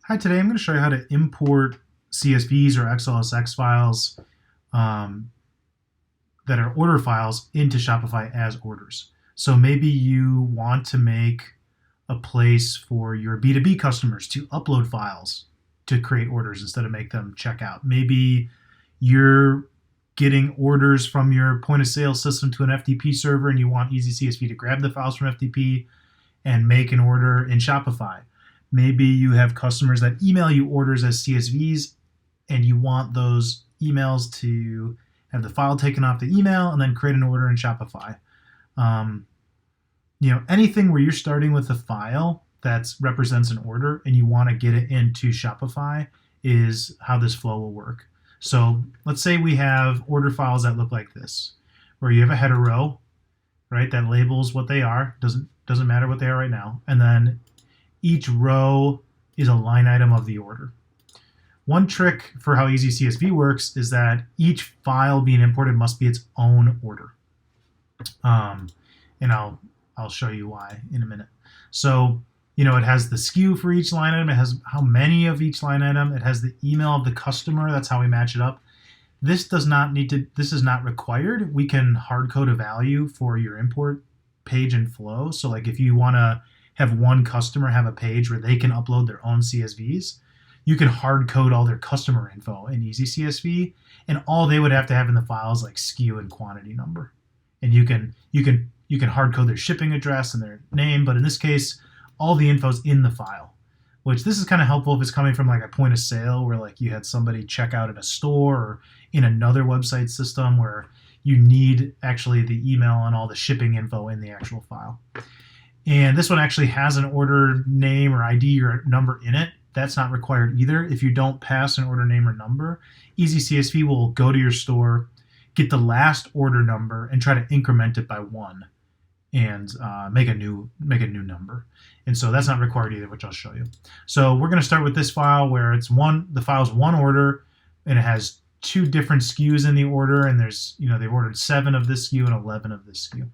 Hi, today I'm going to show you how to import CSVs or XLSX files um, that are order files into Shopify as orders. So maybe you want to make a place for your B2B customers to upload files to create orders instead of make them check out. Maybe you're getting orders from your point of sale system to an FTP server and you want EasyCSV to grab the files from FTP and make an order in Shopify. Maybe you have customers that email you orders as CSVs and you want those emails to have the file taken off the email and then create an order in Shopify. Anything where you're starting with a file that represents an order and you want to get it into Shopify is how this flow will work. So let's say we have order files that look like this, where you have a header row, right, that labels what they are. Doesn't matter what they are right now. And then each row is a line item of the order. One trick for how EasyCSV works is that each file being imported must be its own order. And I'll show you why in a minute. So, it has the SKU for each line item. It has how many of each line item. It has the email of the customer. That's how we match it up. This is not required. We can hard code a value for your import page and flow. So like if you want to have one customer have a page where they can upload their own CSVs, you can hard code all their customer info in EasyCSV, and all they would have to have in the file is like SKU and quantity number. And you can hard code their shipping address and their name, but in this case, all the info's in the file. Which this is kind of helpful if it's coming from like a point of sale where like you had somebody check out at a store or in another website system where you need actually the email and all the shipping info in the actual file. And this one actually has an order name or ID or number in it. That's not required either. If you don't pass an order name or number, EasyCSV will go to your store, get the last order number, and try to increment it by one and make a new number. And so that's not required either, which I'll show you. So we're going to start with this file where the file's one order and it has two different SKUs in the order, and there's they've ordered 7 of this SKU and 11 of this SKU.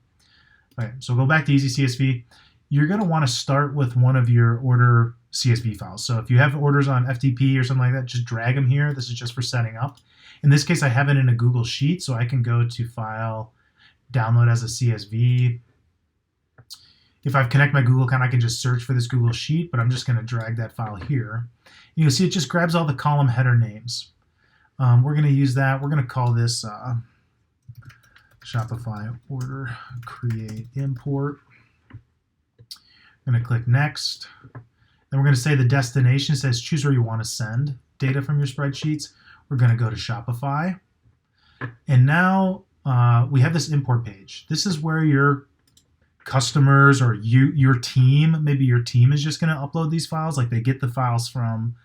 Okay, so go back to EasyCSV. You're going to want to start with one of your order CSV files. So if you have orders on FTP or something like that, just drag them here. This is just for setting up. In this case, I have it in a Google Sheet, so I can go to File, Download as a CSV. If I connect my Google account, I can just search for this Google Sheet, but I'm just going to drag that file here. You'll see it just grabs all the column header names. We're going to use that. We're going to call this Shopify Order Create Import. I'm going to click Next. Then we're going to say the destination says choose where you want to send data from your spreadsheets. We're going to go to Shopify. And now we have this import page. This is where your customers or your team, maybe your team is just going to upload these files. Like they get the files from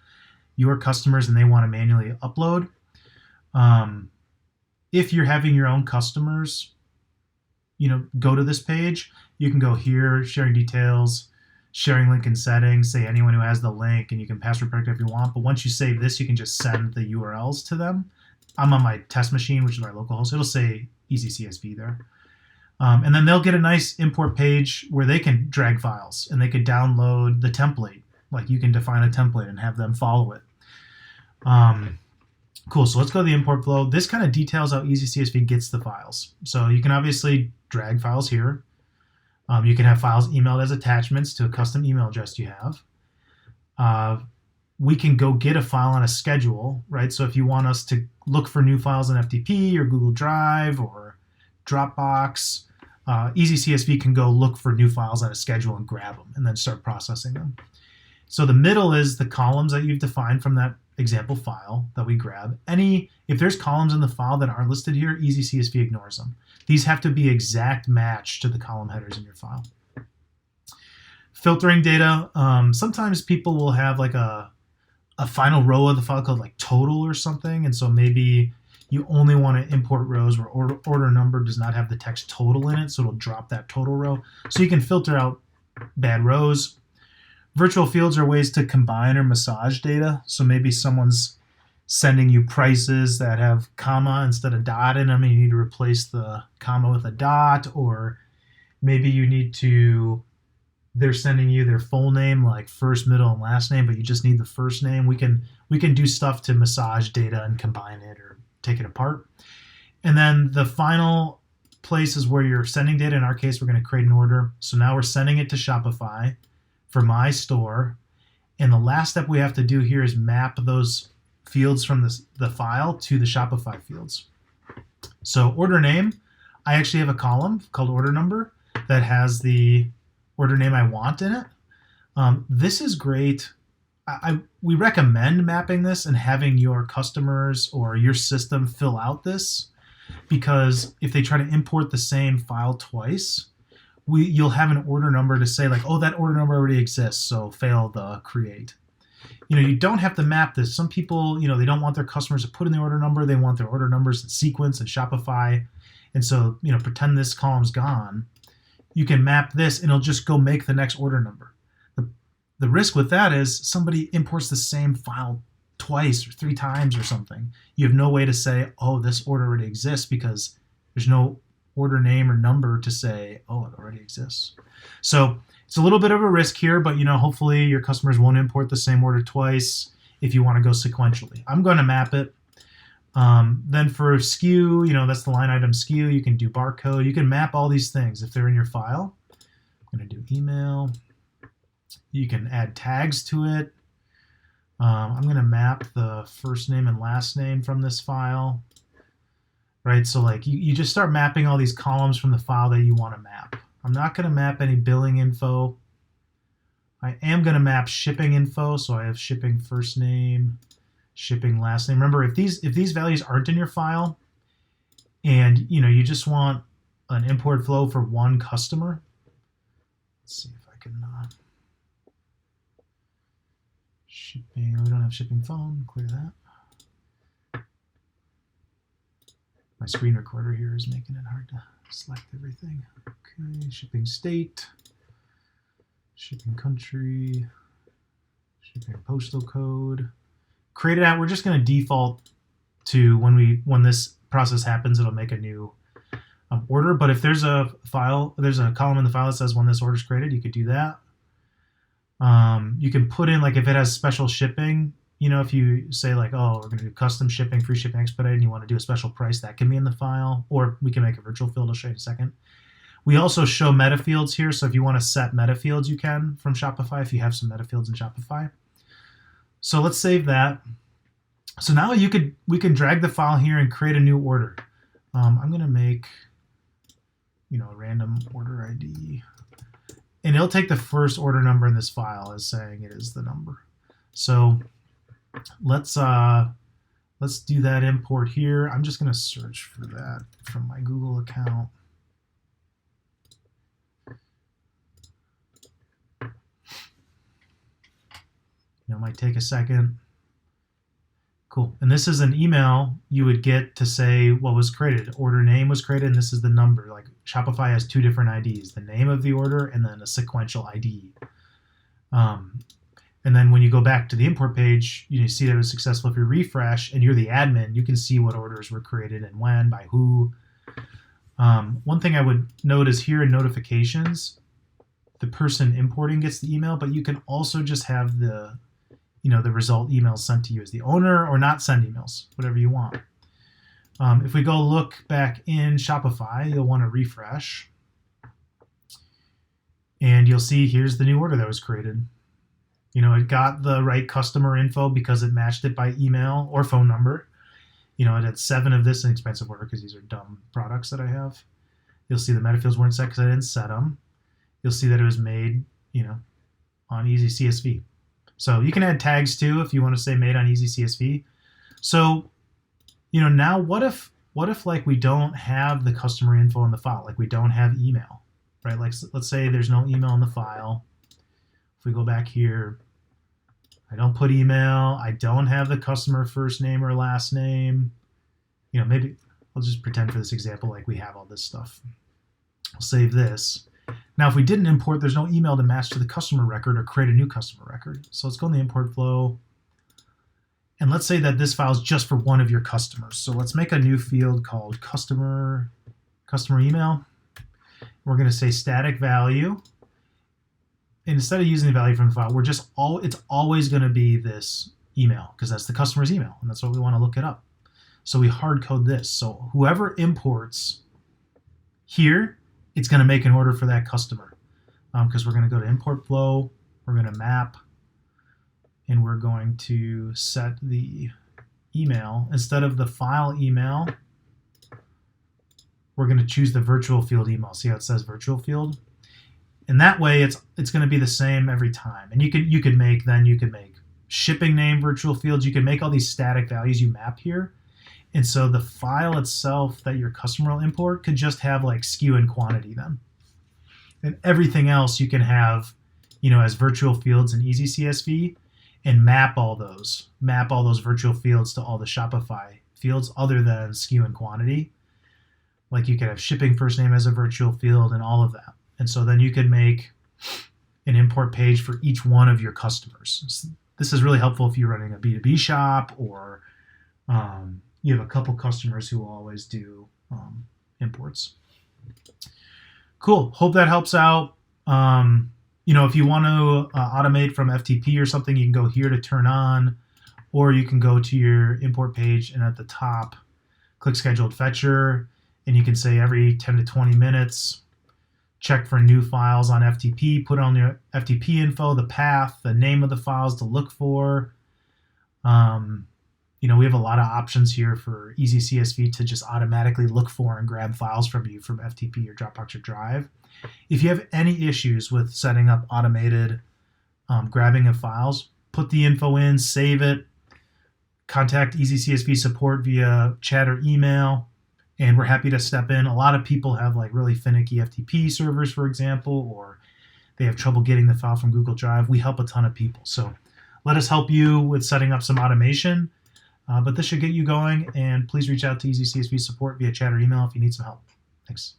your customers and they want to manually upload. If you're having your own customers, go to this page. You can go here, sharing details, sharing link and settings, say anyone who has the link, and you can password protect if you want. But once you save this, you can just send the URLs to them. I'm on my test machine, which is my local host. It'll say EasyCSV there. And then they'll get a nice import page where they can drag files and they can download the template. Like you can define a template and have them follow it. Cool, so let's go to the import flow. This kind of details how EasyCSV gets the files. So you can obviously drag files here. You can have files emailed as attachments to a custom email address you have. We can go get a file on a schedule, right? So if you want us to look for new files in FTP or Google Drive or Dropbox, EasyCSV can go look for new files on a schedule and grab them and then start processing them. So the middle is the columns that you've defined from that example file that we grab. If there's columns in the file that aren't listed here, EasyCSV ignores them. These have to be exact match to the column headers in your file. Filtering data. Sometimes people will have like a final row of the file called like total or something, and so maybe you only want to import rows where order number does not have the text total in it, so it'll drop that total row. So you can filter out bad rows. Virtual fields are ways to combine or massage data. So maybe someone's sending you prices that have comma instead of dot in them, and you need to replace the comma with a dot, or maybe you need to they're sending you their full name, like first, middle, and last name, but you just need the first name. We can do stuff to massage data and combine it or take it apart. And then the final place is where you're sending data. In our case, we're going to create an order. So now we're sending it to Shopify for my store. And the last step we have to do here is map those fields from the file to the Shopify fields. So order name, I actually have a column called order number that has the order name I want in it. This is great. We recommend mapping this and having your customers or your system fill out this, because if they try to import the same file twice, you'll have an order number to say like, oh, that order number already exists, so fail the create. You don't have to map this. Some people, they don't want their customers to put in the order number. They want their order numbers in sequence in Shopify. And so, pretend this column's gone. You can map this and it'll just go make the next order number. The risk with that is somebody imports the same file twice or 3 times or something. You have no way to say, oh, this order already exists, because there's no order name or number to say, oh, it already exists. So it's a little bit of a risk here, but hopefully your customers won't import the same order twice if you want to go sequentially. I'm going to map it. Then for SKU, that's the line item SKU. You can do barcode. You can map all these things if they're in your file. I'm going to do email. You can add tags to it. I'm going to map the first name and last name from this file. Right, so like you just start mapping all these columns from the file that you want to map. I'm not going to map any billing info. I am going to map shipping info, so I have shipping first name, shipping last name. Remember, if these values aren't in your file, and you just want an import flow for one customer. Let's see if I can shipping. We don't have shipping phone. Clear that. My screen recorder here is making it hard to select everything. Okay, shipping state, shipping country, shipping postal code. Create it out. We're just going to default to when this process happens, it'll make a new order. But if there's a column in the file that says when this order is created, you could do that. You can put in, like, if it has special shipping. If you say like, oh, we're going to do custom shipping, free shipping expedited, and you want to do a special price, that can be in the file, or we can make a virtual field. I'll show you in a second. We also show meta fields here, so if you want to set meta fields, you can from Shopify if you have some meta fields in Shopify. So let's save that. So now we can drag the file here and create a new order. I'm going to make a random order ID, and it'll take the first order number in this file as saying it is the number. So let's do that import here. I'm just going to search for that from my Google account. It might take a second. Cool. And this is an email you would get to say what was created. Order name was created, and this is the number. Like, Shopify has 2 different IDs, the name of the order and then a sequential ID. And then when you go back to the import page, you see that it was successful. If you refresh and you're the admin, you can see what orders were created and when, by who. One thing I would note is here in notifications, the person importing gets the email, but you can also just have the result email sent to you as the owner, or not send emails, whatever you want. If we go look back in Shopify, you'll want to refresh. And you'll see here's the new order that was created. It got the right customer info because it matched it by email or phone number. It had 7 of this, an expensive order because these are dumb products that I have. You'll see the meta fields weren't set because I didn't set them. You'll see that it was made, on EasyCSV. So you can add tags too if you want to say made on EasyCSV. So, now what if like we don't have the customer info in the file, like we don't have email, right? Like, let's say there's no email in the file. If we go back here, I don't put email. I don't have the customer first name or last name. Maybe I'll just pretend for this example like we have all this stuff. I'll save this. Now, if we didn't import, there's no email to match to the customer record or create a new customer record. So let's go in the import flow. And let's say that this file is just for one of your customers. So let's make a new field called customer email. We're going to say static value. instead of using the value from the file, it's always going to be this email because that's the customer's email and that's what we want to look it up. So we hard code this. So whoever imports here, it's going to make an order for that customer because we're going to go to import flow, we're going to map, and we're going to set the email. Instead of the file email, we're going to choose the virtual field email. See how it says virtual field? And that way it's going to be the same every time. And you could make shipping name virtual fields. You can make all these static values you map here. And so the file itself that your customer will import could just have like SKU and quantity then. And everything else you can have, as virtual fields in EasyCSV and map all those virtual fields to all the Shopify fields other than SKU and quantity. Like you could have shipping first name as a virtual field and all of that. And so then you could make an import page for each one of your customers. This is really helpful if you're running a B2B shop or you have a couple customers who will always do imports. Cool. Hope that helps out. If you want to automate from FTP or something, you can go here to turn on, or you can go to your import page and at the top, click Scheduled Fetcher, and you can say every 10 to 20 minutes, check for new files on FTP, put on your FTP info, the path, the name of the files to look for. We have a lot of options here for EasyCSV to just automatically look for and grab files from you from FTP or Dropbox or Drive. If you have any issues with setting up automated grabbing of files, put the info in, save it, contact EasyCSV support via chat or email, and we're happy to step in. A lot of people have like really finicky FTP servers, for example, or they have trouble getting the file from Google Drive. We help a ton of people. So let us help you with setting up some automation. But this should get you going, and please reach out to EasyCSV support via chat or email if you need some help. Thanks.